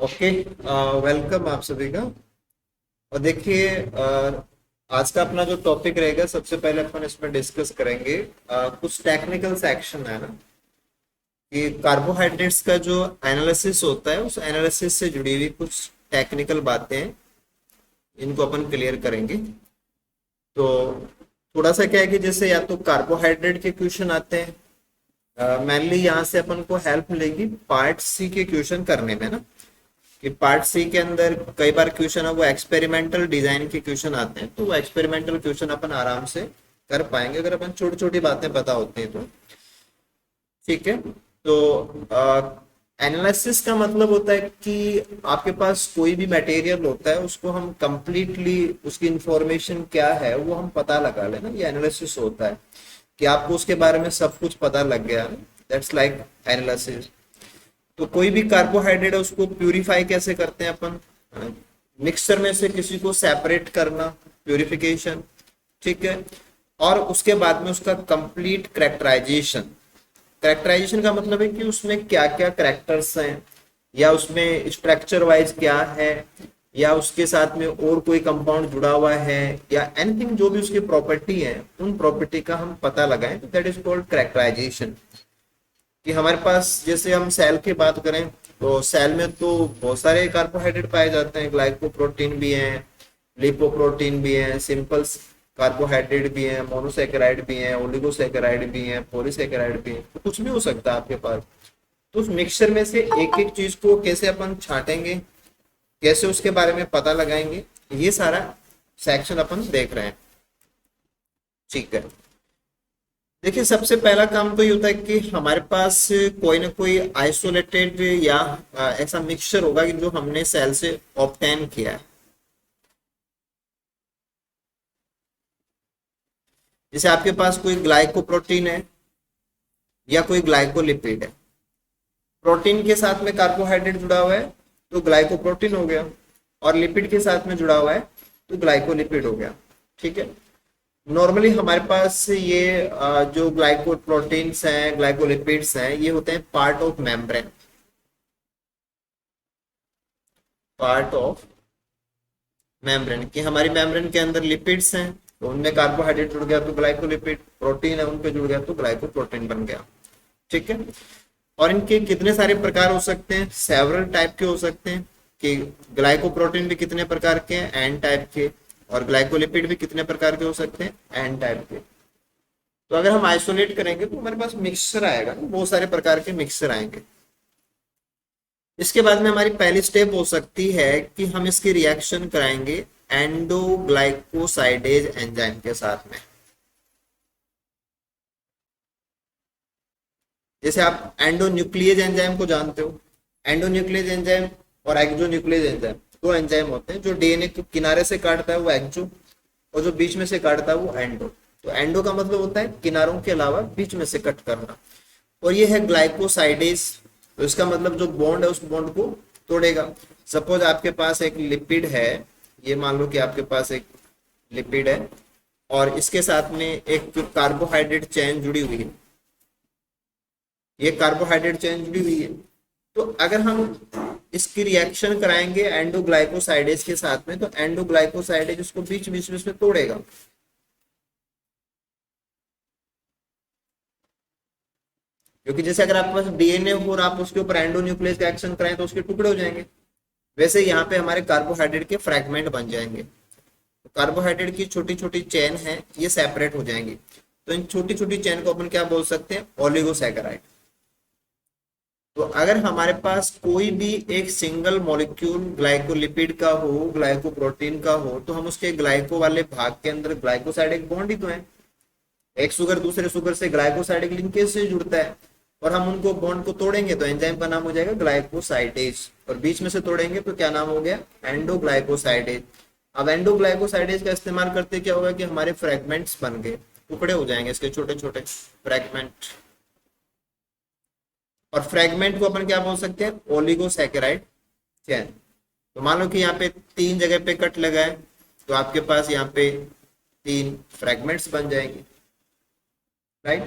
Okay. Welcome आप सभी का। और देखिए, आज का अपना जो टॉपिक रहेगा, सबसे पहले अपन इसमें डिस्कस करेंगे कुछ टेक्निकल सेक्शन है ना, कि कार्बोहाइड्रेट्स का जो एनालिसिस होता है उस एनालिसिस से जुड़ी हुई कुछ टेक्निकल बातें हैं, इनको अपन क्लियर करेंगे। तो थोड़ा सा क्या है कि जैसे या तो कार्बोहाइड्रेट के क्वेश्चन आते हैं, मेनली यहाँ से अपन को हेल्प मिलेगी पार्ट सी के क्वेश्चन करने में ना, कि पार्ट सी के अंदर कई बार क्वेश्चन है वो एक्सपेरिमेंटल डिजाइन के क्वेश्चन आते हैं, तो वो एक्सपेरिमेंटल क्वेश्चन अपन आराम से कर पाएंगे अगर अपन छोटी छोटी बातें पता होती हैं तो। ठीक है। तो एनालिसिस का मतलब होता है कि आपके पास कोई भी मटेरियल होता है, उसको हम कंप्लीटली उसकी इंफॉर्मेशन क्या है वो हम पता लगा लेना, ये एनालिसिस होता है। कि आपको उसके बारे में सब कुछ पता लग गया, दैट्स लाइक एनालिसिस। तो कोई भी कार्बोहाइड्रेट है उसको प्यूरिफाई कैसे करते हैं अपन, मिक्सचर में से किसी को सेपरेट करना, प्यूरिफिकेशन। ठीक है। और उसके बाद में उसका कंप्लीट करेक्टराइजेशन। करेक्टराइजेशन का मतलब है कि उसमें क्या क्या करेक्टर्स हैं, या उसमें स्ट्रक्चर वाइज क्या है, या उसके साथ में और कोई कंपाउंड जुड़ा हुआ है, या एनीथिंग जो भी उसकी प्रॉपर्टी है उन प्रॉपर्टी का हम पता लगाएं, तो दैट इज कॉल्ड करेक्टराइजेशन। कि हमारे पास जैसे हम सेल की बात करें, तो सेल में तो बहुत सारे कार्बोहाइड्रेट पाए जाते हैं, ग्लाइकोप्रोटीन भी हैं, लिपोप्रोटीन भी हैं, सिंपल कार्बोहाइड्रेट भी हैं, मोनोसेकेराइड भी हैं, ओलिगोसेकेराइड भी हैं, पॉलीसेकेराइड भी हैं, तो कुछ भी हो सकता है आपके पास। तो उस मिक्सचर में से एक एक चीज को कैसे अपन छांटेंगे, कैसे उसके बारे में पता लगाएंगे, ये सारा सेक्शन अपन देख रहे हैं। ठीक है। देखिए, सबसे पहला काम तो ये होता है कि हमारे पास कोई ना कोई आइसोलेटेड या ऐसा मिक्सचर होगा कि जो हमने सेल से ऑब्टेन किया है। जैसे आपके पास कोई ग्लाइकोप्रोटीन है या कोई ग्लाइकोलिपिड है, प्रोटीन के साथ में कार्बोहाइड्रेट जुड़ा हुआ है तो ग्लाइकोप्रोटीन हो गया, और लिपिड के साथ में जुड़ा हुआ है तो ग्लाइकोलिपिड हो गया। ठीक है। नॉर्मली हमारे पास ये जो ग्लाइकोप्रोटीन्स हैं, ग्लाइकोलिपिड्स हैं, ये होते हैं part of membrane. Part of membrane, कि हमारी मेम्ब्रेन के अंदर लिपिड्स हैं तो उनमें कार्बोहाइड्रेट जुड़ गया तो ग्लाइकोलिपिड, प्रोटीन है उनपे जुड़ गया तो ग्लाइकोप्रोटीन बन गया। ठीक है। और इनके कितने सारे प्रकार हो सकते हैं, सेवरल टाइप के हो सकते हैं। कि ग्लाइकोप्रोटीन भी कितने प्रकार के हैं, एन टाइप के। और ग्लाइकोलिपिड भी कितने प्रकार के हो सकते हैं, एन टाइप के। तो अगर हम आइसोलेट करेंगे तो हमारे पास मिक्सचर आएगा, बहुत सारे प्रकार के मिक्सचर आएंगे। इसके बाद में हमारी पहली स्टेप हो सकती है कि हम इसकी रिएक्शन कराएंगे एंडोग्लाइकोसाइडेज एंजाइम के साथ में। जैसे आप एंडोन्यूक्लियेज एंजाइम को जानते हो। एंडोन्यूक्लियेज एंजाइम और एक्सोन्यूक्लियेज एंजाइम, दो एंजाइम होते हैं। जो डीएनए के किनारे से काटता है वो एक्सो, और जो बीच में से काटता है वो एंडो। तो एंडो का मतलब होता है किनारों के अलावा बीच में से कट करना। और ये है ग्लाइकोसाइडेज, तो इसका मतलब जो बॉन्ड है उस बॉन्ड को तोड़ेगा। सपोज आपके पास एक लिपिड है, ये मान लो कि आपके पास एक लिपिड है और इसके साथ में एक कार्बोहाइड्रेट चेन जुड़ी हुई है, ये कार्बोहाइड्रेट चेन जुड़ी हुई है। तो अगर हम इसकी रिएक्शन कराएंगे एंडोग्लाइकोसाइडेज के साथ में, तो एंडोग्लाइकोसाइडेज उसको बीच बीच में इसमें तोड़ेगा। क्योंकि जैसे अगर आपके पास डीएनए हो और आप उसके ऊपर एंडोन्यूक्लियस का एक्शन कराएं तो उसके टुकड़े हो जाएंगे, वैसे यहाँ पे हमारे कार्बोहाइड्रेट के फ्रैगमेंट बन जाएंगे। तो कार्बोहाइड्रेट की छोटी छोटी चेन है, ये सेपरेट हो जाएंगी। तो इन छोटी छोटी चेन को अपन क्या बोल सकते हैं, ओलिगोसैकेराइड। तो अगर हमारे पास कोई भी एक सिंगल मॉलिक्यूल ग्लाइकोलिपिड का हो, ग्लाइकोप्रोटीन का हो, तो हम उसके ग्लाइको वाले भाग के अंदर ग्लाइकोसाइडिक बॉन्ड ही तो है। एक सुगर दूसरे सुगर से ग्लाइकोसाइडिक लिंकेज से जुड़ता है। और हम उनको बॉन्ड को तोड़ेंगे तो एंजाइम का नाम हो जाएगा ग्लाइकोसाइडेज, और बीच में से तोड़ेंगे तो क्या नाम हो गया, एंडोग्लाइकोसाइडेज। अब एंडोग्लाइकोसाइडेज का इस्तेमाल करते क्या होगा कि हमारे फ्रेगमेंट्स बन गए, टुकड़े हो जाएंगे इसके छोटे छोटे फ्रेगमेंट। और फ्रेगमेंट को अपन क्या बोल सकते हैं, ओलिगोसैकेराइड चेन। तो मान लो कि यहाँ पे तीन जगह पे कट लगा है, तो आपके पास यहाँ पे तीन फ्रेगमेंट्स बन जाएंगे, राइट।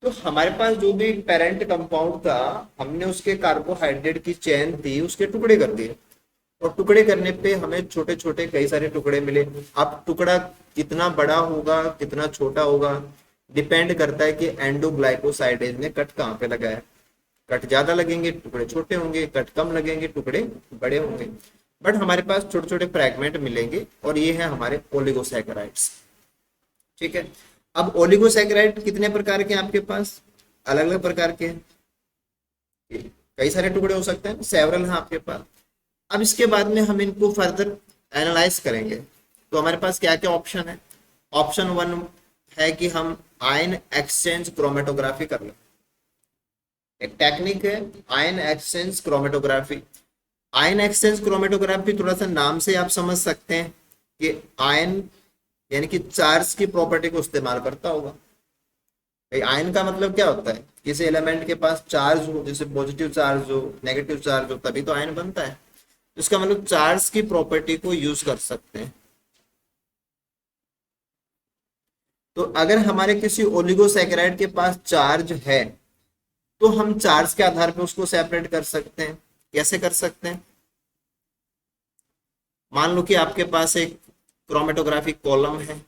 तो हमारे पास जो भी पेरेंट कंपाउंड था, हमने उसके कार्बोहाइड्रेट की चेन थी उसके टुकड़े कर दिए, और टुकड़े करने पे हमें छोटे छोटे कई सारे टुकड़े मिले। अब टुकड़ा कितना बड़ा होगा कितना छोटा होगा डिपेंड करता है कि एंडोग्लाइकोसाइडेज ने कट कहाँ पे लगाया। कट ज्यादा लगेंगे टुकड़े छोटे होंगे, कट कम लगेंगे टुकड़े बड़े होंगे। बट हमारे पास छोटे छोटे फ्रैगमेंट मिलेंगे और ये है हमारे ओलिगोसैकेराइड्स। ठीक है। अब ओलिगोसैकेराइड कितने प्रकार के हैं आपके पास? अलग अलग प्रकार के हैं, कई सारे टुकड़े हो सकते हैं, सेवरल हैं आपके पास। अब इसके बाद में हम इनको फर्दर एनालाइज करेंगे। तो हमारे पास क्या क्या ऑप्शन है? ऑप्शन वन है कि हम आयन एक्सचेंज क्रोमेटोग्राफी कर लें। एक टेक्निक है ion exchange chromatography. Ion exchange chromatography थोड़ा सा नाम से आप समझ सकते हैं कि आयन यानी कि चार्ज की प्रॉपर्टी को इस्तेमाल करता होगा। भाई आयन का मतलब क्या होता है? किसी एलिमेंट के पास चार्ज हो, जैसे पॉजिटिव चार्ज हो नेगेटिव चार्ज हो तभी तो आयन बनता है। तो इसका मतलब चार्ज की प्रॉपर्टी को यूज कर सकते हैं। तो अगर हमारे किसी ओलिगोसैकेराइड के पास चार्ज है तो हम चार्ज के आधार पर उसको सेपरेट कर सकते हैं। कैसे कर सकते हैं? मान लो कि आपके पास एक क्रोमेटोग्राफिक कॉलम है।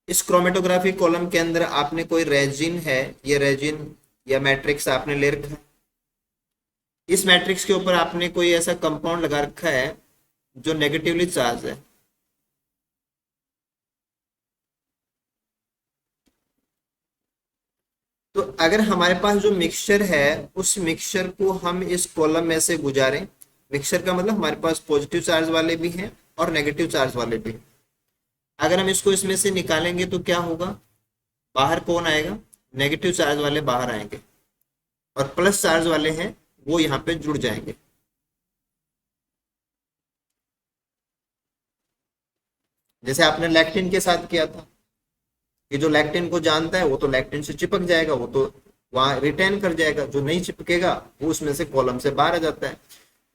इस क्रोमेटोग्राफिक कॉलम के अंदर आपने कोई रेजिन है, ये रेजिन या मैट्रिक्स आपने ले रखा है। इस मैट्रिक्स के ऊपर आपने कोई ऐसा कंपाउंड लगा रखा है जो नेगेटिवली चार्ज है। तो अगर हमारे पास जो मिक्सचर है उस मिक्सचर को हम इस कॉलम में से गुजारें, मिक्सचर का मतलब हमारे पास पॉजिटिव चार्ज वाले भी हैं और नेगेटिव चार्ज वाले भी हैं। अगर हम इसको इसमें से निकालेंगे तो क्या होगा? बाहर कौन आएगा? नेगेटिव चार्ज वाले बाहर आएंगे और प्लस चार्ज वाले हैं वो यहाँ पे जुड़ जाएंगे। जैसे आपने लैक्टिन के साथ किया था कि जो लैक्टिन को जानता है वो तो लैक्टिन से चिपक जाएगा, वो तो वहां रिटेन कर जाएगा। जो नहीं चिपकेगा वो उसमें से कॉलम से बाहर आ जाता है।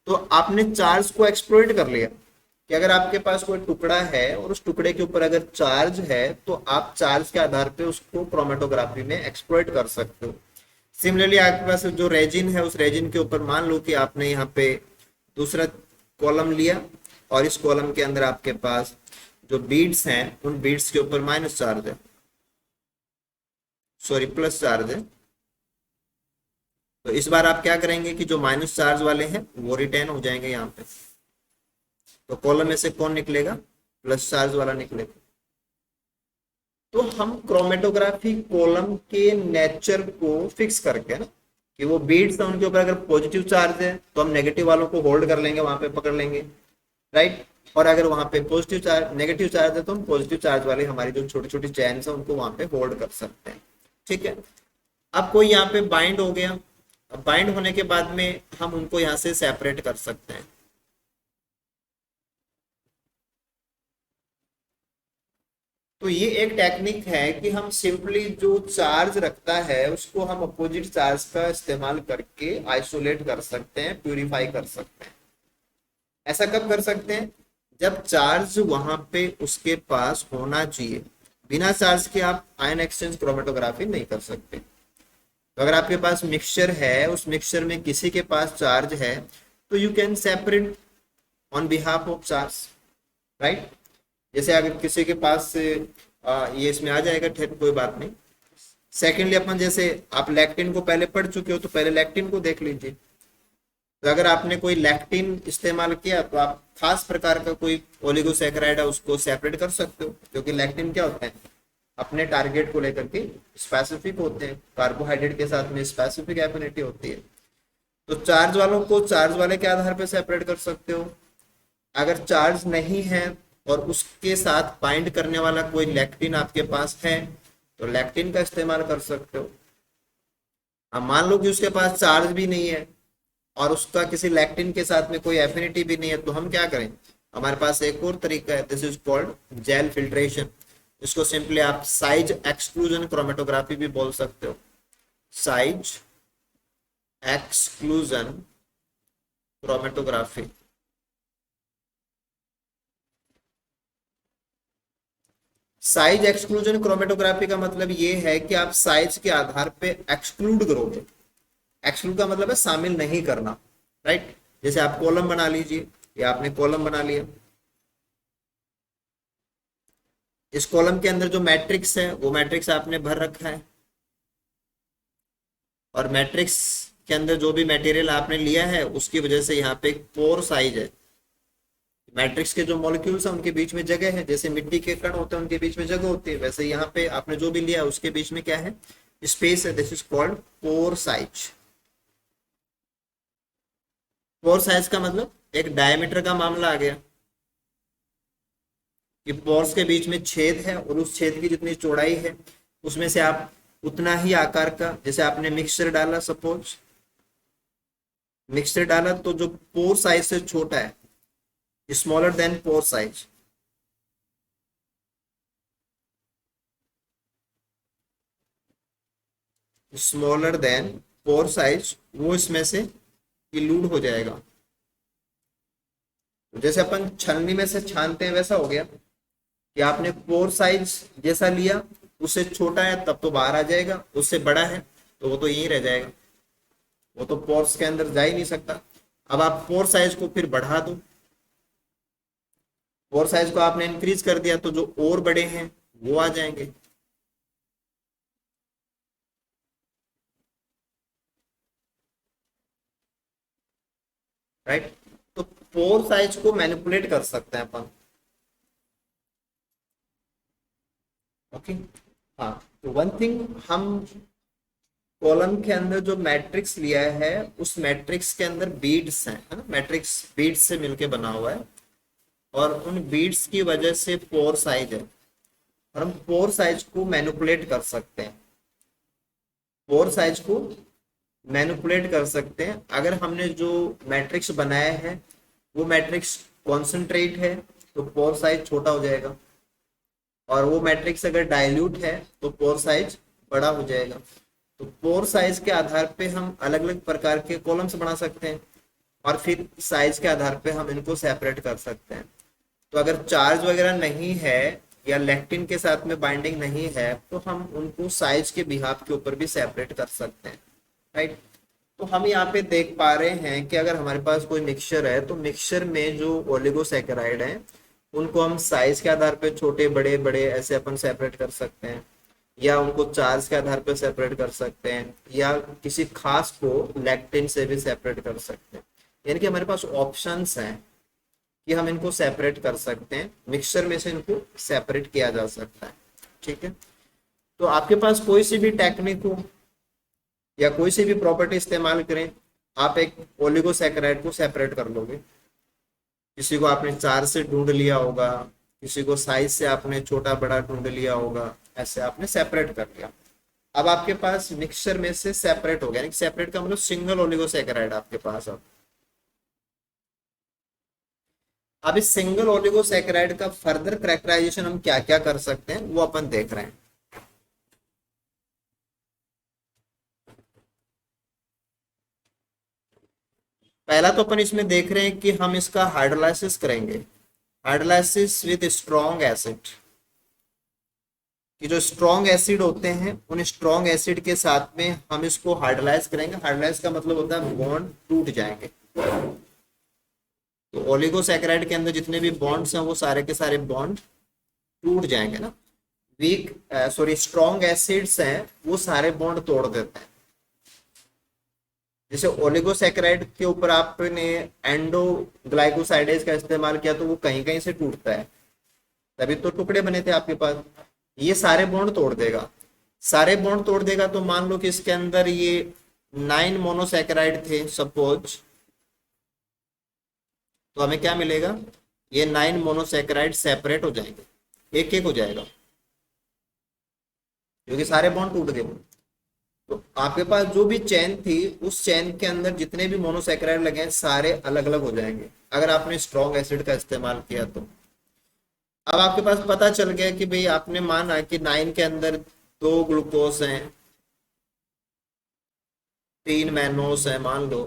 तो आपने चार्ज को एक्सप्लॉइट कर लिया कि अगर आपके पास कोई टुकड़ा है और उस टुकड़े के ऊपर अगर चार्ज है तो आप चार्ज के आधार पे उसको क्रोमेटोग्राफी में एक्सप्लॉइट कर सकते हो। सिमिलरली आपके पास जो रेजिन है उस रेजिन के ऊपर मान लो कि आपने यहाँ पे दूसरा कॉलम लिया और इस कॉलम के अंदर आपके पास जो बीड्स हैं उन बीड्स के ऊपर माइनस चार्ज है, सॉरी प्लस चार्ज है। तो इस बार आप क्या करेंगे कि जो माइनस चार्ज वाले हैं वो रिटेन हो जाएंगे यहाँ पे। तो कॉलम में से कौन निकलेगा? प्लस चार्ज वाला निकलेगा। तो हम क्रोमेटोग्राफी कॉलम के नेचर को फिक्स करके ना कि वो बीड्स है उनके ऊपर अगर पॉजिटिव चार्ज है तो हम नेगेटिव वालों को होल्ड कर लेंगे, वहां पे पकड़ लेंगे, राइट। और अगर वहां पे पॉजिटिव चार्ज नेगेटिव चार्ज है तो हम पॉजिटिव चार्ज वाले हमारी जो छोटी छोटी चैन है उनको वहां पे होल्ड कर सकते हैं। ठीक है। अब कोई यहाँ पे बाइंड हो गया, अब बाइंड होने के बाद में हम उनको यहाँ से सेपरेट कर सकते हैं। तो ये एक टेक्निक है कि हम सिंपली जो चार्ज रखता है उसको हम अपोजिट चार्ज का इस्तेमाल करके आइसोलेट कर सकते हैं, प्यूरिफाई कर सकते हैं। ऐसा कब कर सकते हैं? जब चार्ज वहां पे उसके पास होना चाहिए। बिना चार्ज के आप आयन एक्सचेंज क्रोमेटोग्राफी नहीं कर सकते। तो अगर आपके पास मिक्सचर है, उस मिक्सचर में किसी के पास चार्ज है तो you can separate on behalf of charge, right. जैसे अगर किसी के पास ये इसमें आ जाएगा, ठीक कोई बात नहीं। सेकेंडली अपन जैसे आप लैक्टिन को पहले पढ़ चुके हो तो पहले लैक्टिन को देख लीजिए। तो अगर आपने कोई लैक्टिन इस्तेमाल किया तो आप खास प्रकार का कोई ओलिगोसैकेराइड है उसको सेपरेट कर सकते हो, क्योंकि लैक्टिन क्या होता है अपने टारगेट को लेकर के स्पेसिफिक होते हैं। कार्बोहाइड्रेट के साथ में स्पेसिफिक एफिनिटी होती है। तो चार्ज वालों को चार्ज वाले के आधार पर सेपरेट कर सकते हो। अगर चार्ज नहीं है और उसके साथ बाइंड करने वाला कोई लैक्टिन आपके पास है तो लैक्टिन का इस्तेमाल कर सकते हो। अब मान लो कि उसके पास चार्ज भी नहीं है और उसका किसी लैक्टिन के साथ में कोई एफिनिटी भी नहीं है, तो हम क्या करें? हमारे पास एक और तरीका है, this is called gel filtration. इसको सिंपली आप साइज एक्सक्लूजन क्रोमेटोग्राफी भी बोल सकते हो। Size exclusion chromatography. Size exclusion chromatography का मतलब ये है कि आप साइज के आधार पे एक्सक्लूड करोगे। एक्सक्लूड का मतलब है शामिल नहीं करना, राइट। जैसे आप कॉलम बना लीजिए, या आपने कॉलम बना लिया, इस कॉलम के अंदर जो मैट्रिक्स है वो मैट्रिक्स आपने भर रखा है, और मैट्रिक्स के अंदर जो भी मटेरियल आपने लिया है उसकी वजह से यहाँ पे एक पोर साइज है। मैट्रिक्स के जो मॉलिक्यूल्स हैं उनके बीच में जगह है, जैसे मिट्टी के कण होते हैं उनके बीच में जगह होती है, वैसे यहाँ पे आपने जो भी लिया है उसके बीच में क्या है, स्पेस है। This is called pore size. Pore size का मतलब एक डायमीटर का मामला आ गया कि पोर्स के बीच में छेद है और उस छेद की जितनी चौड़ाई है उसमें से आप उतना ही आकार का, जैसे आपने मिक्सचर डाला, सपोज मिक्सचर डाला तो जो पोर साइज से छोटा है, smaller than pore size, smaller than pore size, वो इसमें से इलूड हो जाएगा। तो जैसे अपन छलनी में से छानते हैं वैसा हो गया कि आपने पोर साइज जैसा लिया, उससे छोटा है तब तो बाहर आ जाएगा, उससे बड़ा है तो वो तो यहीं रह जाएगा, वो तो पोर्स के अंदर जा ही नहीं सकता। अब आप पोर साइज को फिर बढ़ा दो, पोर साइज को आपने इंक्रीज कर दिया तो जो और बड़े हैं वो आ जाएंगे, राइट। तो पोर साइज को मैनिपुलेट कर सकते हैं अपन, ओके। हाँ, तो वन थिंग, हम कॉलम के अंदर जो मैट्रिक्स लिया है उस मैट्रिक्स के अंदर बीड्स हैं, है ना, मैट्रिक्स बीड्स से मिलके बना हुआ है, और उन बीड्स की वजह से पोर साइज है, और हम पोर साइज को मैनिपुलेट कर सकते हैं। पोर साइज को मैनिपुलेट कर सकते हैं अगर हमने जो मैट्रिक्स बनाया है वो मैट्रिक्स कॉन्सेंट्रेट है तो पोर साइज छोटा हो जाएगा, और वो मैट्रिक्स अगर डाइल्यूट है तो पोर साइज बड़ा हो जाएगा। तो पोर साइज के आधार पे हम अलग अलग प्रकार के कॉलम्स बना सकते हैं, और फिर साइज के आधार पे हम इनको सेपरेट कर सकते हैं। तो अगर चार्ज वगैरह नहीं है या लेक्टिन के साथ में बाइंडिंग नहीं है तो हम उनको साइज के बिहाफ के ऊपर भी सेपरेट कर सकते हैं, राइट। तो हम यहाँ पे देख पा रहे हैं कि अगर हमारे पास कोई मिक्सचर है तो मिक्सचर में जो ओलिगोसैकेराइड हैं उनको हम साइज के आधार पे छोटे बड़े बड़े ऐसे अपन सेपरेट कर सकते हैं, या उनको चार्ज के आधार पे सेपरेट कर सकते हैं, या किसी खास को लैक्टिन से भी सेपरेट कर सकते हैं। यानी कि हमारे पास ऑप्शंस हैं कि हम इनको सेपरेट कर सकते हैं, मिक्सचर में से इनको सेपरेट किया जा सकता है, ठीक है। तो आपके पास कोई सी भी टेक्निक हो या कोई सी भी प्रॉपर्टी इस्तेमाल करें, आप एक ओलिगोसैकेराइड को सेपरेट कर लोगे। किसी को आपने चार्ज से ढूंढ लिया होगा, किसी को साइज से आपने छोटा बड़ा ढूंढ लिया होगा, ऐसे आपने सेपरेट कर लिया। अब आपके पास मिक्सचर में से सेपरेट हो गया, यानी सेपरेट का मतलब सिंगल ओलिगोसैकेराइड आपके पास। अब इस सिंगल ओलिगोसैकेराइड का फर्दर कैरेक्टराइजेशन हम क्या क्या कर सकते हैं वो अपन देख रहे हैं। पहला तो अपन इसमें देख रहे हैं कि हम इसका हाइड्रोलाइसिस करेंगे, हाइड्रोलाइसिस विद स्ट्रॉन्ग एसिड। कि जो स्ट्रॉन्ग एसिड होते हैं उन स्ट्रॉन्ग एसिड के साथ में हम इसको हाइड्रोलाइज करेंगे। हाइड्रोलाइज का मतलब होता है बॉन्ड टूट जाएंगे। तो ओलिगोसैकेराइड के अंदर जितने भी बॉन्ड्स हैं वो सारे के सारे बॉन्ड टूट जाएंगे ना। वीक सॉरी स्ट्रॉन्ग एसिड्स हैं वो सारे बॉन्ड तोड़ देते हैं। जैसे ओलिगोसैकेराइड के ऊपर आपने एंडो ग्लाइकोसाइडेज का इस्तेमाल किया तो वो कहीं कहीं से टूटता है, तभी तो टुकड़े बने थे आपके पास। ये सारे बॉन्ड तोड़ देगा, सारे बॉन्ड तोड़ देगा। तो मान लो कि इसके अंदर ये 9 मोनोसैकेराइड थे सपोज, तो हमें क्या मिलेगा, ये 9 मोनोसैकेराइड सेपरेट हो जाएंगे, एक एक हो जाएगा क्योंकि सारे बॉन्ड टूट गए। तो आपके पास जो भी चेन थी उस चेन के अंदर जितने भी मोनोसैकेराइड लगे हैं सारे अलग अलग हो जाएंगे अगर आपने स्ट्रॉन्ग एसिड का इस्तेमाल किया तो। अब आपके पास पता चल गया कि भाई आपने माना कि 9 के अंदर 2 ग्लूकोज हैं, 3 मैनोस है मान लो,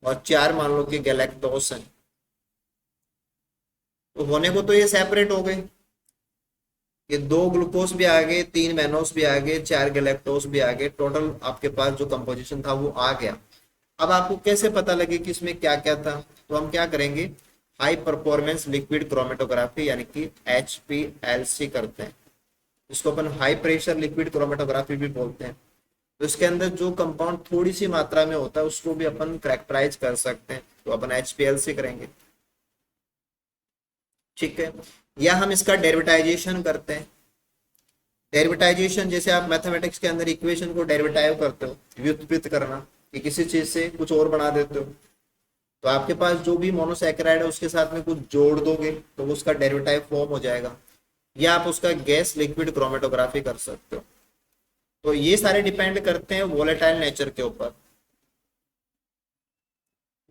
और 4 मान लो कि गैलेक्टोस है। तो होने को तो ये सेपरेट हो गए कि दो ग्लूकोज भी आ गए, तीन मैनोस भी आ गए, चार गैलेक्टोज भी आ गए, टोटल आपके पास जो कंपोजिशन था वो आ गया। अब आपको कैसे पता लगे कि इसमें क्या क्या था? तो हम क्या करेंगे, हाई परफॉर्मेंस लिक्विड क्रोमेटोग्राफी यानी कि HPLC करते हैं। इसको अपन हाई प्रेशर लिक्विड क्रोमेटोग्राफी भी बोलते हैं। तो इसके अंदर जो कंपाउंड थोड़ी सी मात्रा में होता है उसको भी अपन करेक्टराइज कर सकते हैं, तो अपन HPLC करेंगे। ठीक है, या हम इसका डेरिवेटाइजेशन करते हैं। डेरिवेटाइजेशन जैसे आप मैथमेटिक्स के अंदर इक्वेशन को डेरिवेटाइव करते हो, व्युत्पत्ति करना, कि किसी चीज से कुछ और बना देते हो, तो आपके पास जो भी मोनोसैकेराइड है उसके साथ में कुछ जोड़ दोगे तो उसका डेरिवेटिव फॉर्म हो जाएगा। या आप उसका गैस लिक्विड क्रोमेटोग्राफी कर सकते हो। तो ये सारे डिपेंड करते हैं वोलेटाइल नेचर के ऊपर,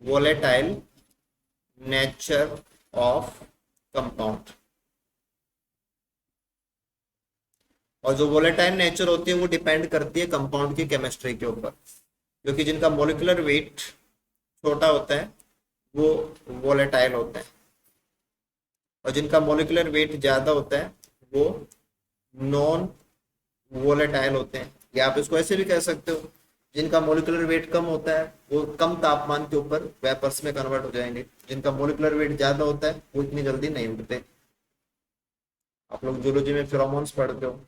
वोलेटाइल नेचर ऑफ कंपाउंड। और जो वोलेटाइल नेचर होती है वो डिपेंड करती है कंपाउंड की केमिस्ट्री के ऊपर, क्योंकि जिनका मोलिकुलर वेट छोटा होता है वो वोलेटाइल होते हैं, और जिनका मोलिकुलर वेट ज्यादा होता है वो नॉन वोलेटाइल होते हैं। या आप इसको ऐसे भी कह सकते हो, जिनका मोलिकुलर वेट कम होता है वो कम तापमान के ऊपर वेपर्स में कन्वर्ट हो जाएंगे, जिनका मोलिकुलर वेट ज्यादा होता है वो इतनी जल्दी नहीं उड़ते। आप लोग जूलॉजी में फिरोमोन्स पढ़ते हो,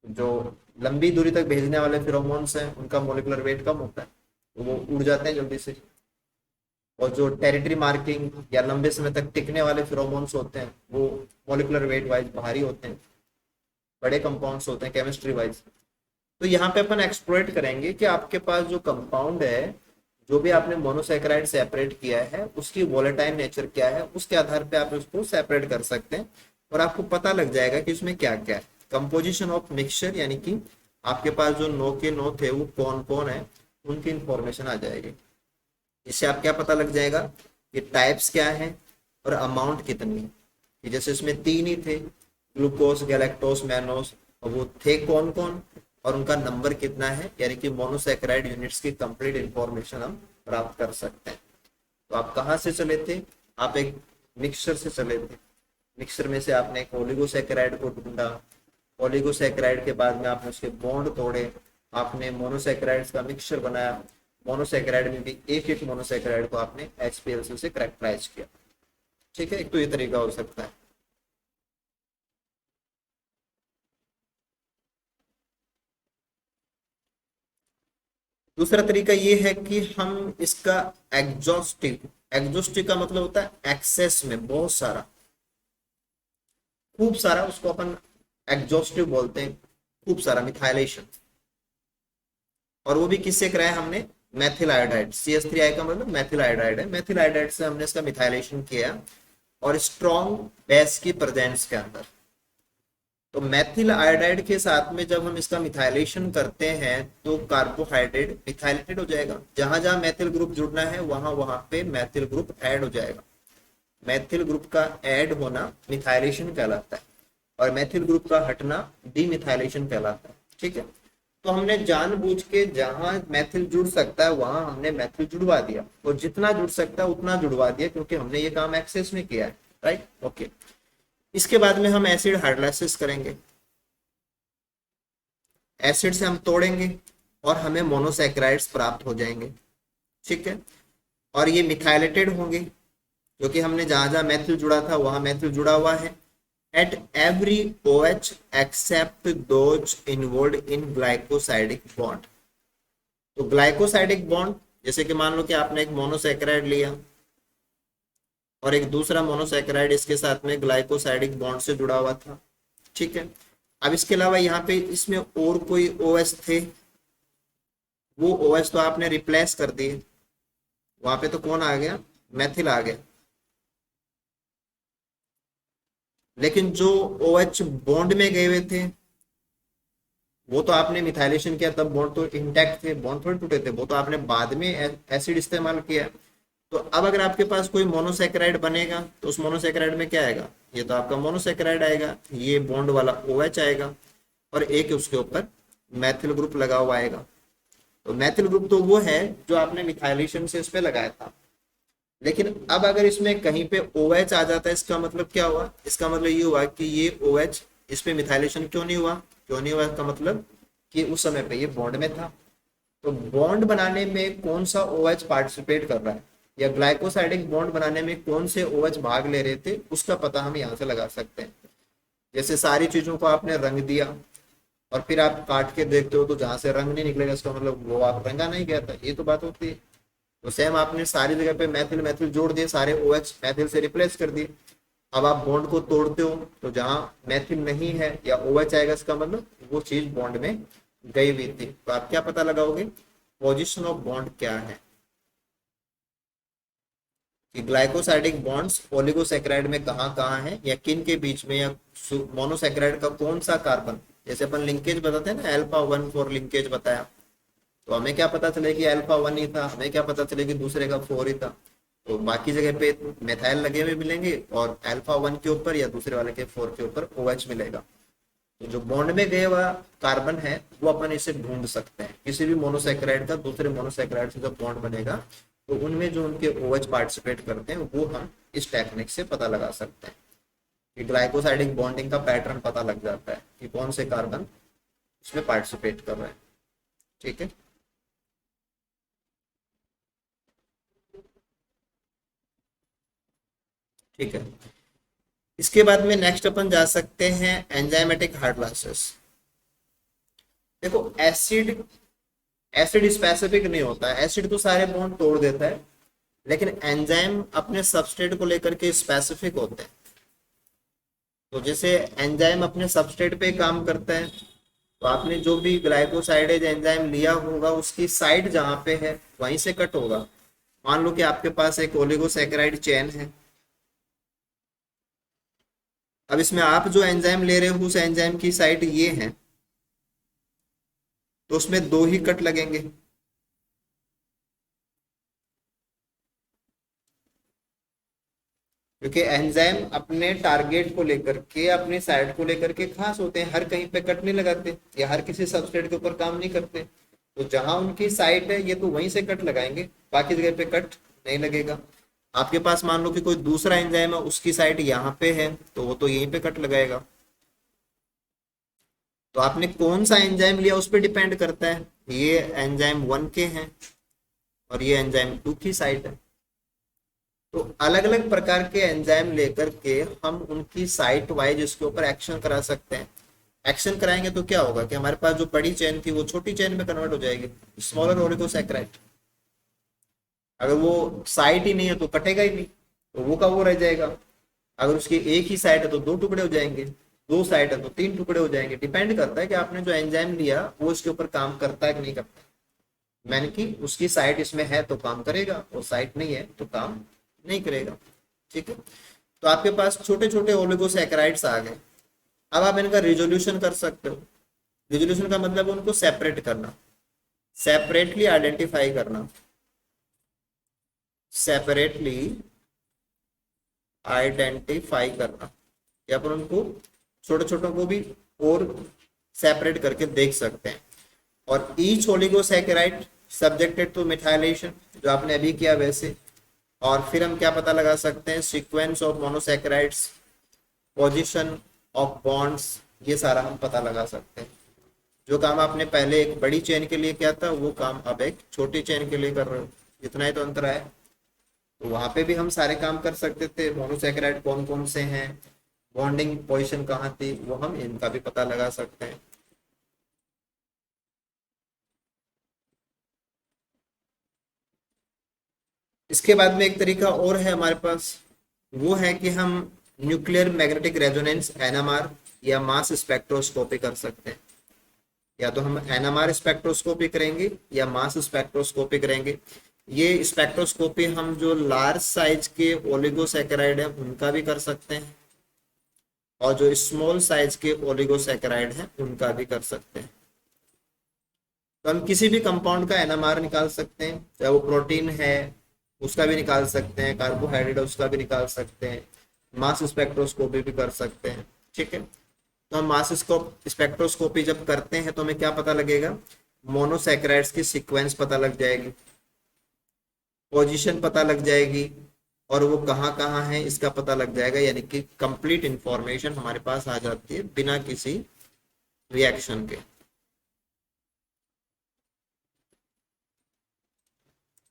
जो लंबी दूरी तक भेजने वाले फिरोमोन्स हैं उनका मोलिकुलर वेट कम होता है, तो वो उड़ जाते हैं जल्दी से। और जो टेरिटरी मार्किंग या लंबे समय तक टिकने वाले फिरोमोन्स होते हैं वो मोलिकुलर वेट वाइज भारी होते हैं, बड़े कंपाउंड्स होते हैं केमिस्ट्री वाइज। तो यहाँ पे अपन एक्सप्लोरेट करेंगे कि आपके पास जो कंपाउंड है, जो भी आपने मोनोसैकेराइड सेपरेट किया है उसकी वोलेटाइल नेचर क्या है, उसके आधार पे आप उसको सेपरेट कर सकते हैं और आपको पता लग जाएगा कि उसमें क्या क्या है। कंपोजिशन ऑफ मिक्सचर यानी कि आपके पास जो नो के नो थे वो कौन कौन है उनकी इंफॉर्मेशन आ जाएगी। इससे आप क्या पता लग जाएगा कि टाइप्स क्या है और अमाउंट कितनी है। कि जैसे इसमें तीन ही थे, ग्लूकोज गैलेक्टोज मैनोज, और वो थे कौन कौन और उनका नंबर कितना है, यानी कि मोनोसैकेराइड यूनिट्स की कंप्लीट इंफॉर्मेशन हम प्राप्त कर सकते हैं। तो आप कहाँ से चले थे? आप एक मिक्सचर से चले थे। मिक्सचर में से आपने एक ओलिगोसैकेराइड को ढूंढा, ओलिगोसैकेराइड के बाद में आपने उसके बॉन्ड तोड़े, आपने मोनोसैकेराइड्स का मिक्सचर बनाया। मोनोसैकेराइड में भी एक एक मोनोसैकेराइड को आपने HPLC से करेक्टराइज किया। ठीक है, एक तो ये तरीका हो सकता है। दूसरा तरीका ये है कि हम इसका एग्जॉस्टिव, एग्जॉस्टिव का मतलब होता है एक्सेस में, बहुत सारा, खूब सारा, उसको अपन एग्जॉस्टिव बोलते हैं, खूब सारा मिथाइलेशन। और वो भी किससे कराया हमने? मैथिल आयोडाइड, CH3I का मतलब मैथिल आयोडाइड है, मैथिल आयोडाइड से हमने इसका मिथाइलेशन किया और स्ट्रॉन्ग बेस की प्रेजेंस के अंदर। तो मैथिल आयोडाइड के साथ में जब हम इसका मिथाइलेशन करते हैं तो कार्बोहाइड्रेट मिथाइलेटेड हो जाएगा। जहां जहां मैथिल ग्रुप जुड़ना है वहां वहां पे मैथिल ग्रुप ऐड हो जाएगा। मैथिल ग्रुप का ऐड होना मिथाइलेशन कहलाता है और मैथिल ग्रुप का हटना डीमिथाइलेशन कहलाता है। ठीक है, तो हमने जानबूझ के जहां मैथिल जुड़ सकता है वहां हमने मैथिल जुड़वा दिया, और जितना जुड़ सकता है उतना जुड़वा दिया, क्योंकि हमने ये काम एक्सेस में किया है। Right, okay. इसके बाद में हम एसिड हाइड्रोलाइसिस करेंगे। एसिड से हम तोड़ेंगे और हमें मोनोसैकेराइड्स प्राप्त हो जाएंगे। ठीक है, और ये मिथाइलेटेड होंगे क्योंकि हमने जहां जहां मैथिल जुड़ा था वहां मैथिल जुड़ा हुआ है। At every OH except those involved in glycosidic bond. तो ग्लाइकोसाइडिक बॉन्ड, जैसे कि मान लो कि आपने एक मोनोसैकेराइड लिया और एक दूसरा मोनोसैकेराइड इसके साथ में ग्लाइकोसाइडिक बॉन्ड से जुड़ा हुआ था। ठीक है, अब इसके अलावा यहाँ पे इसमें और कोई OH थे, वो OH तो आपने रिप्लेस कर दिए, वहां पे तो कौन आ गया? मैथिल आ गया। लेकिन जो OH बॉन्ड में गए हुए थे वो तो आपने मिथाइलेशन किया, तब बॉन्ड तो इंटैक्ट थे, बॉन्ड थोड़े टूटे थे, वो तो आपने बाद में एसिड इस्तेमाल किया। तो अब अगर आपके पास कोई मोनोसैकेराइड बनेगा तो उस मोनोसैकेराइड में क्या आएगा? ये तो आपका मोनोसैकेराइड आएगा, ये बॉन्ड वाला OH आएगा और एक उसके ऊपर मैथिल ग्रुप लगा हुआ आएगा। तो मैथिल ग्रुप तो वो है जो आपने मिथाइलेशन से इस पे लगाया था। लेकिन अब अगर इसमें कहीं पे OH आ जाता है, इसका मतलब क्या हुआ? इसका मतलब ये हुआ कि ये OH, इस पे मिथाइलेशन क्यों नहीं हुआ? क्यों नहीं हुआ, इसका मतलब कि उस समय पे ये बॉन्ड में था। तो बॉन्ड बनाने में कौन सा OH पार्टिसिपेट कर रहा है, या ग्लाइकोसाइडिक बॉन्ड बनाने में कौन से OH भाग ले रहे थे, उसका पता हम यहाँ से लगा सकते हैं। जैसे सारी चीजों को आपने रंग दिया और फिर आप काट के देखते हो तो जहां से रंग नहीं निकलेगा, इसका मतलब वो आप रंगा नहीं गया था, ये तो बात होती है। तो सेम आपने सारी जगह पे मैथिल मैथिल जोड़ दिए, सारे OH मैथिल से रिप्लेस कर दिए। अब आप बॉन्ड को तोड़ते हो तो जहां मैथिल नहीं है या OH आएगा, इसका मतलब वो चीज बॉन्ड में गई हुई थी। तो आप क्या पता लगाओगे? पोजिशन ऑफ बॉन्ड क्या है, कि ग्लाइकोसाइडिक बॉन्ड्स ओलिगोसैकेराइड में कहाँ कहाँ है, या किन के बीच में, या मोनोसैकेराइड का कौन सा कार्बन। जैसे अपन लिंकेज बताते हैं ना, अल्फा 1 फॉर लिंकेज बताया, तो हमें क्या पता चले कि अल्फा 1 ही था, हमें क्या पता चले कि दूसरे का 4 ही था। तो बाकी जगह पे मेथाइल लगे हुए मिलेंगे और अल्फा 1 के ऊपर या दूसरे वाले के 4 के ऊपर OH मिलेगा। तो जो बॉन्ड में गए हुआ कार्बन है वो अपन इसे ढूंढ सकते हैं। किसी भी मोनोसैकेराइड का दूसरे मोनोसैकेराइड से जब बॉन्ड बनेगा तो उनमें जो उनके OH पार्टिसिपेट करते हैं वो हम इस टेक्निक से पता लगा सकते हैं। कि ग्लाइकोसाइडिक बॉन्डिंग का पैटर्न पता लग जाता है कि कौन से कार्बन इसमें पार्टिसिपेट कर रहे हैं। ठीक है, ठीक है। इसके बाद में नेक्स्ट अपन जा सकते हैं एंजाइमेटिक हाइड्रोलाइसिस। देखो एसिड, एसिड स्पेसिफिक नहीं होता है, एसिड तो सारे बॉन्ड तोड़ देता है, लेकिन एंजाइम अपने सबस्ट्रेट को लेकर के स्पेसिफिक होते हैं। तो जैसे एंजाइम अपने सबस्ट्रेट पे काम करता है, तो आपने जो भी ग्लाइकोसाइडेज एंजाइम लिया होगा उसकी साइट जहाँ पे है वहीं से कट होगा। मान लो कि आपके पास एक ओलिगोसैकेराइड चेन है, अब इसमें आप जो एंजाइम ले रहे हो उस एंजाइम की साइट ये है, तो उसमें दो ही कट लगेंगे। क्योंकि एंजाइम अपने टारगेट को लेकर के, अपनी साइड को लेकर के खास होते हैं, हर कहीं पे कट नहीं लगाते या हर किसी सबस्ट्रेट के ऊपर काम नहीं करते। तो जहां उनकी साइट है ये तो वहीं से कट लगाएंगे, बाकी जगह पे कट नहीं लगेगा। आपके पास मान लो कि कोई दूसरा एंजाइम है, उसकी साइट यहाँ पे है तो वो तो यहीं पे कट लगाएगा। तो आपने कौन सा एंजाइम लिया उस पर डिपेंड करता है। ये एंजाइम 1 के हैं और ये एंजाइम 2 की साइट है। तो अलग अलग प्रकार के एंजाइम लेकर के हम उनकी साइट वाइज इसके ऊपर एक्शन करा सकते हैं। एक्शन कराएंगे तो क्या होगा कि हमारे पास जो बड़ी चेन थी वो छोटी चेन में कन्वर्ट हो जाएगी, स्मॉलर ओलिगोसैकेराइड। अगर वो साइट ही नहीं है तो कटेगा ही नहीं, तो वो का वो रह जाएगा। अगर उसकी एक ही साइड है तो 2 टुकड़े हो जाएंगे, 2 साइड है तो 3 टुकड़े हो जाएंगे। डिपेंड करता है कि आपने जो एंजाइम लिया वो इसके ऊपर काम करता है कि नहीं करता। मैंने कि उसकी साइट इसमें है तो काम करेगा और साइट नहीं है तो काम नहीं करेगा। ठीक है, तो आपके पास छोटे छोटे ओलिगोसैकेराइड्स आ गए। अब आप इनका रिजोल्यूशन कर सकते हो। रिजोल्यूशन का मतलब उनको सेपरेट करना, सेपरेटली आइडेंटिफाई करना, सेपरेटली आइडेंटिफाई करना, या पर उनको छोटे छोटों को भी और सेपरेट करके देख सकते हैं। और each oligosaccharide subjected to methylation, जो आपने अभी किया वैसे। और फिर हम क्या पता लगा सकते हैं, sequence of monosaccharides, position of bonds, ये सारा हम पता लगा सकते हैं। जो काम आपने पहले एक बड़ी चेन के लिए किया था वो काम अब एक छोटी चेन के लिए कर रहे हो, इतना ही तो अंतर है। तो वहां पे भी हम सारे काम कर सकते थे, मोनोसैकेराइड कौन कौन से हैं, बॉन्डिंग पोजीशन कहाँ थी, वो हम इनका भी पता लगा सकते हैं। इसके बाद में एक तरीका और है हमारे पास, वो है कि हम न्यूक्लियर मैग्नेटिक रेजोनेंस NMR या मास स्पेक्ट्रोस्कोपी कर सकते हैं। या तो हम NMR स्पेक्ट्रोस्कोपी करेंगे या मास स्पेक्ट्रोस्कोपी करेंगे। ये स्पेक्ट्रोस्कोपी हम जो लार्ज साइज के ओलिगोसैकेराइड है उनका भी कर सकते हैं, और जो स्मॉल साइज के ओलिगोसैकेराइड है उनका भी कर सकते हैं। तो हम किसी भी कंपाउंड का NMR निकाल सकते हैं, चाहे वो प्रोटीन है उसका भी निकाल सकते हैं, कार्बोहाइड्रेट है उसका भी निकाल सकते हैं, मास स्पेक्ट्रोस्कोपी भी कर सकते हैं। ठीक है, तो हम मास स्पेक्ट्रोस्कोपी जब करते हैं तो हमें क्या पता लगेगा, मोनोसैकेराइड्स की सीक्वेंस पता लग जाएगी, पोजीशन पता लग जाएगी, और वो कहाँ कहाँ है इसका पता लग जाएगा, यानी कि कंप्लीट इंफॉर्मेशन हमारे पास आ जाती है बिना किसी रिएक्शन के।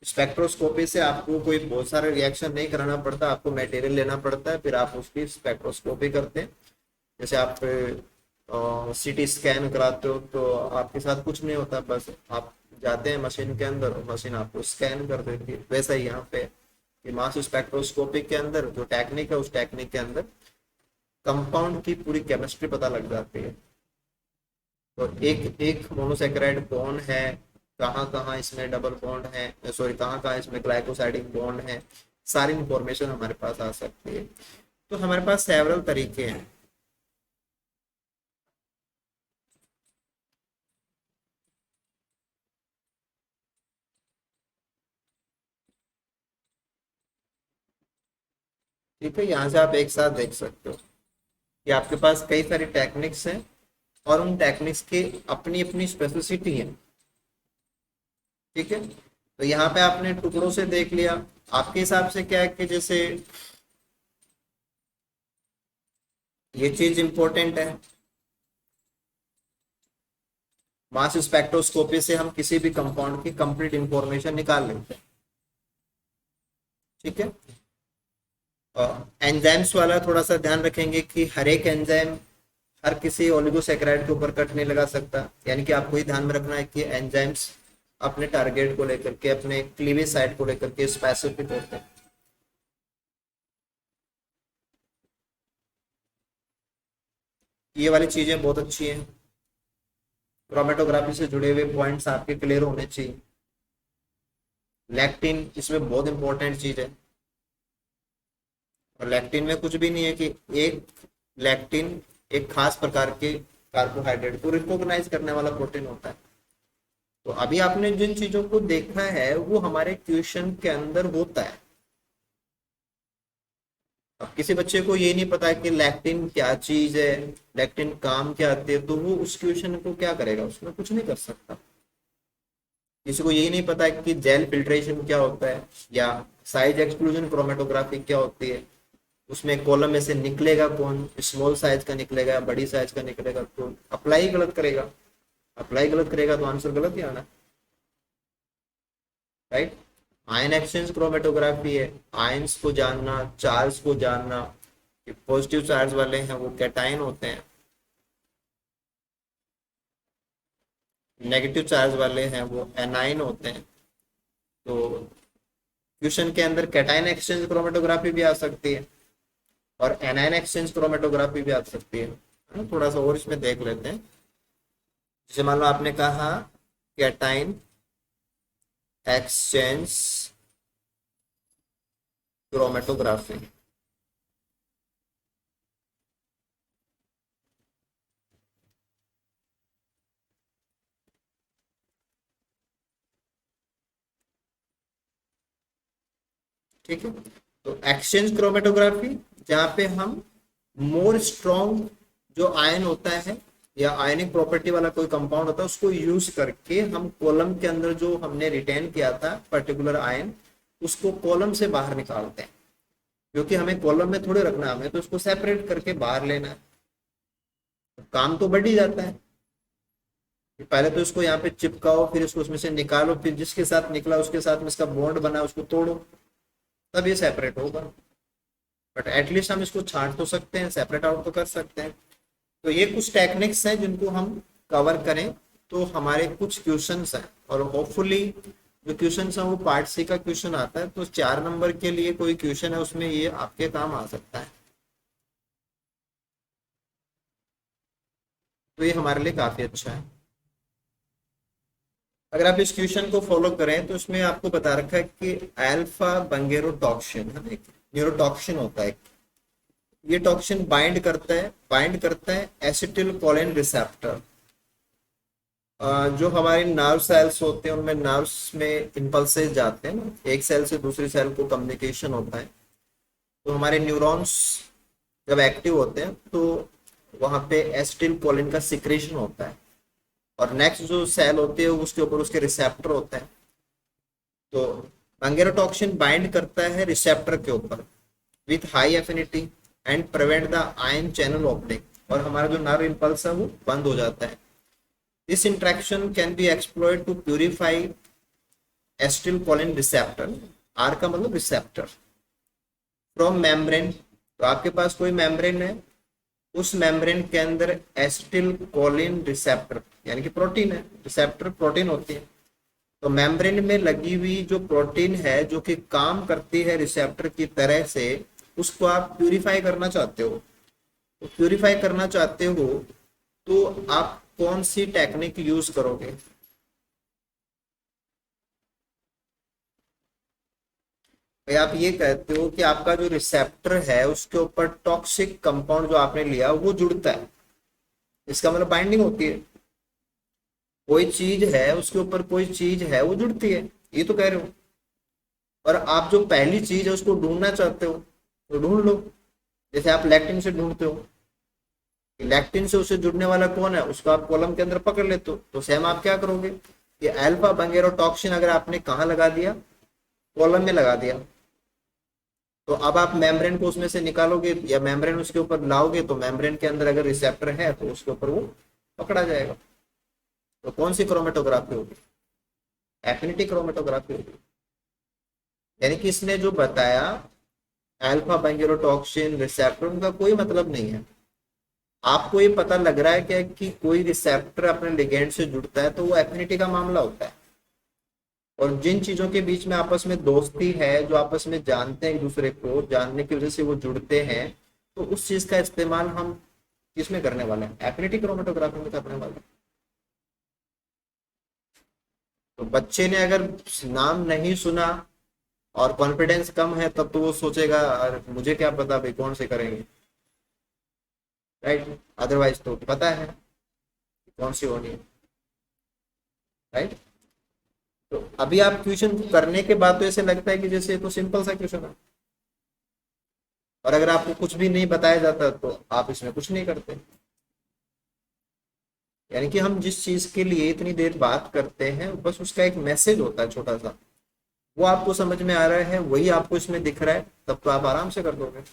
स्पेक्ट्रोस्कोपी से आपको कोई बहुत सारे रिएक्शन नहीं कराना पड़ता, आपको मटेरियल लेना पड़ता है, फिर आप उसकी स्पेक्ट्रोस्कोपी करते हैं। जैसे आप सीटी स्कैन कराते हो तो आपके साथ कुछ नहीं होता, बस आप जाते हैं मशीन के अंदर और मशीन आपको स्कैन कर देती है। वैसा ही यहाँ पे कि मास स्पेक्ट्रोस्कोपी के अंदर जो टेक्निक है, उस टेक्निक के अंदर कंपाउंड की पूरी केमिस्ट्री पता लग जाती है। तो एक एक मोनोसेकेराइड कौन है, कहाँ कहाँ इसमें डबल बॉन्ड है, सॉरी कहाँ कहाँ इसमें ग्लाइकोसाइडिक बॉन्ड है, सारी इंफॉर्मेशन हमारे पास आ सकती है। तो हमारे पास सेवरल तरीके हैं। ठीक है, यहाँ से आप एक साथ देख सकते हो कि आपके पास कई सारी टेक्निक्स हैं और उन टेक्निक्स की अपनी अपनी स्पेसिसिटी है। ठीक है, तो यहाँ पे आपने टुकड़ों से देख लिया। आपके हिसाब से क्या है कि जैसे ये चीज इंपॉर्टेंट है, मास स्पेक्ट्रोस्कोपी से हम किसी भी कंपाउंड की कंप्लीट इंफॉर्मेशन निकाल लेते हैं। ठीक है, एंजाइम्स वाला थोड़ा सा ध्यान रखेंगे कि हर एक एंजाइम हर किसी ओलिगोसेकेराइड के ऊपर कट नहीं लगा सकता, यानी कि आपको ही ध्यान में रखना है कि एंजाइम्स अपने टारगेट को लेकर के, अपने क्लीवेज साइट को लेकर के स्पेसिफिक होते हैं। ये वाली चीजें बहुत अच्छी हैं, क्रोमेटोग्राफी से जुड़े हुए पॉइंट्स आपके क्लियर होने चाहिए। लैक्टिन इसमें बहुत इंपॉर्टेंट चीज है, और लैक्टिन में कुछ भी नहीं है कि एक लैक्टिन एक खास प्रकार के कार्बोहाइड्रेट को रिकॉग्नाइज करने वाला प्रोटीन होता है। तो अभी आपने जिन चीजों को देखा है वो हमारे क्वेश्चन के अंदर होता है। अब किसी बच्चे को ये नहीं पता कि लैक्टिन क्या चीज है, लैक्टिन काम क्या आती है, तो वो उस क्वेश्चन को क्या करेगा, उसमें कुछ नहीं कर सकता। किसी को यही नहीं पता कि जेल फिल्ट्रेशन क्या होता है या साइज एक्सक्लूजन क्रोमेटोग्राफी क्या होती है, उसमें कॉलम में से निकलेगा कौन, स्मॉल साइज का निकलेगा, बड़ी साइज का निकलेगा, तो अप्लाई गलत करेगा। अप्लाई गलत करेगा तो आंसर गलत ही आना, राइट। आयन एक्सचेंज क्रोमेटोग्राफी है, आयंस को जानना, चार्ज को जानना। पॉजिटिव चार्ज वाले हैं वो कैटायन होते हैं, नेगेटिव चार्ज वाले हैं वो एनाइन होते हैं। तो क्वेश्चन के अंदर कैटायन एक्सचेंज क्रोमेटोग्राफी भी आ सकती है और एनायन एक्सचेंज क्रोमेटोग्राफी भी आ सकती है ना। थोड़ा सा और इसमें देख लेते हैं। जैसे मान लो आपने कहा कैटायन एक्सचेंज क्रोमेटोग्राफी, ठीक है। तो एक्सचेंज क्रोमेटोग्राफी जहाँ पे हम मोर स्ट्रॉन्ग जो आयन होता है या आयनिक प्रॉपर्टी वाला कोई कंपाउंड होता है उसको यूज करके हम कॉलम के अंदर जो हमने रिटेन किया था पर्टिकुलर आयन, उसको कॉलम से बाहर निकालते हैं। क्योंकि हमें कॉलम में थोड़े रखना है, हमें तो उसको सेपरेट करके बाहर लेना है। तो काम तो बढ़ ही जाता है कि पहले तो इसको यहाँ पे चिपकाओ, फिर इसको उसमें से निकालो, फिर जिसके साथ निकला उसके साथ में इसका बॉन्ड बना उसको तोड़ो, तब ये सेपरेट होगा। बट एटलीस्ट हम इसको छांट तो सकते हैं, सेपरेट आउट तो कर सकते हैं। तो ये कुछ टेक्निक्स हैं जिनको हम कवर करें तो हमारे कुछ क्वेश्चंस हैं, और होपफुली जो क्वेश्चंस हैं वो पार्ट सी का क्वेश्चन आता है, तो 4 नंबर के लिए कोई क्वेश्चन है उसमें ये आपके काम आ सकता है। तो ये हमारे लिए काफी अच्छा है। अगर आप इस क्वेश्चन को फॉलो करें तो इसमें आपको बता रखा है कि अल्फा बंगेरोटॉक्सिन है, एक न्यूरोटॉक्सिन होता है। ये टॉक्सिन बाइंड करता है एसिटिल कोलिन रिसेप्टर। जो हमारे नर्व सेल्स होते हैं उनमें नर्व्स में इम्पल्सेस जाते हैं ना, एक सेल से दूसरी सेल को कम्युनिकेशन होता है। तो हमारे न्यूरॉन्स जब एक्टिव होते हैं तो वहाँ पे एसिटिल कोलिन का सिक्रेशन होता है, और नेक्स्ट जो सेल होती है उसके ऊपर उसके रिसेप्टर होते हैं। तो बंगेरोटॉक्सिन बाइंड करता है रिसेप्टर के ऊपर with high affinity and prevent the ion channel opening, और हमारा जो नर्व इम्पल्स है वो बंद हो जाता है। This interaction can be exploited to purify acetylcholine receptor, R का मतलब रिसेप्टर, फ्रॉम मेम्ब्रेन। तो आपके पास कोई मेम्ब्रेन है, उस मेम्ब्रेन के अंदर एसिटिल कोलिन रिसेप्टर यानी कि प्रोटीन है, रिसेप्टर प्रोटीन होती है। तो मेम्ब्रेन में लगी हुई जो प्रोटीन है जो कि काम करती है रिसेप्टर की तरह से, उसको आप प्यूरिफाई करना चाहते हो। तो प्यूरिफाई करना चाहते हो तो आप कौन सी टेक्निक यूज करोगे? भाई आप ये कहते हो कि आपका जो रिसेप्टर है उसके ऊपर टॉक्सिक कंपाउंड जो आपने लिया वो जुड़ता है, इसका मतलब बाइंडिंग होती है। कोई चीज है उसके ऊपर कोई चीज है वो जुड़ती है, ये तो कह रहे हो। और आप जो पहली चीज है उसको ढूंढना चाहते हो तो ढूंढ लो, जैसे आप लैक्टिन से ढूंढते हो, लैक्टिन से उसे जुड़ने वाला कौन है उसको आप कॉलम के अंदर पकड़ लेते हो। तो सेम आप क्या करोगे कि अल्फा बंगेरोटॉक्सिन अगर आपने कहाँ लगा दिया, कॉलम में लगा दिया, तो अब आप मेम्ब्रेन को उसमें से निकालोगे या मेम्ब्रेन उसके ऊपर लाओगे, तो मेम्ब्रेन के अंदर अगर रिसेप्टर है तो उसके ऊपर वो पकड़ा जाएगा। तो कौन सी क्रोमेटोग्राफी होगी? एफिनिटी क्रोमेटोग्राफी होगी। यानी कि इसने जो बताया अल्फा बंगेरोटॉक्सिन रिसेप्टर, उनका कोई मतलब नहीं है। आपको ये पता लग रहा है क्या कि कोई रिसेप्टर अपने लिगेंड से जुड़ता है तो वो एफिनिटी का मामला होता है। और जिन चीजों के बीच में आपस में दोस्ती है, जो आपस में जानते हैं एक दूसरे को, जानने की वजह से वो जुड़ते हैं, तो उस चीज का इस्तेमाल हम किसमें करने वाले हैं? एफिनिटी क्रोमेटोग्राफी में करने वाले हैं। तो बच्चे ने अगर नाम नहीं सुना और कॉन्फिडेंस कम है तब तो वो सोचेगा अरे मुझे क्या पता भाई कौन से करेंगे, राइट? अदरवाइज तो पता है कौन सी होनी है, राइट? तो अभी आप क्वेश्चन करने के बाद तो ऐसे लगता है कि जैसे ये तो सिंपल सा क्वेश्चन है, और अगर आपको कुछ भी नहीं बताया जाता तो आप इसमें कुछ नहीं करते। यानी कि हम जिस चीज के लिए इतनी देर बात करते हैं बस उसका एक मैसेज होता है छोटा सा, वो आपको समझ में आ रहा है, वही आपको इसमें दिख रहा है, तब तो आप आराम से कर दोगे।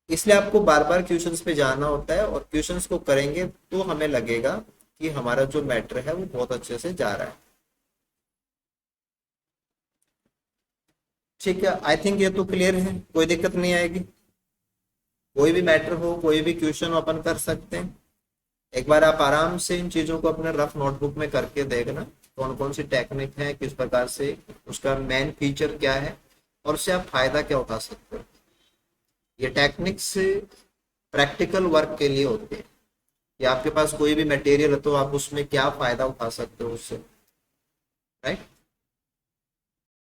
इसलिए आपको बार बार क्वेश्चंस पे जाना होता है, और क्वेश्चंस को करेंगे तो हमें लगेगा कि हमारा जो मैटर है वो बहुत अच्छे से जा रहा है। ठीक है, आई थिंक ये तो क्लियर है, कोई दिक्कत नहीं आएगी। कोई भी मैटर हो, कोई भी क्वेश्चन ओपन कर सकते हैं। एक बार आप आराम से इन चीजों को अपने रफ नोटबुक में करके देखना, कौन कौन सी टेक्निक है, किस प्रकार से, उसका मेन फीचर क्या है, और उससे आप फायदा क्या उठा सकते हो। ये टेक्निक्स प्रैक्टिकल वर्क के लिए होते हैं, कि आपके पास कोई भी मटेरियल है तो आप उसमें क्या फायदा उठा सकते हो उससे, राइट?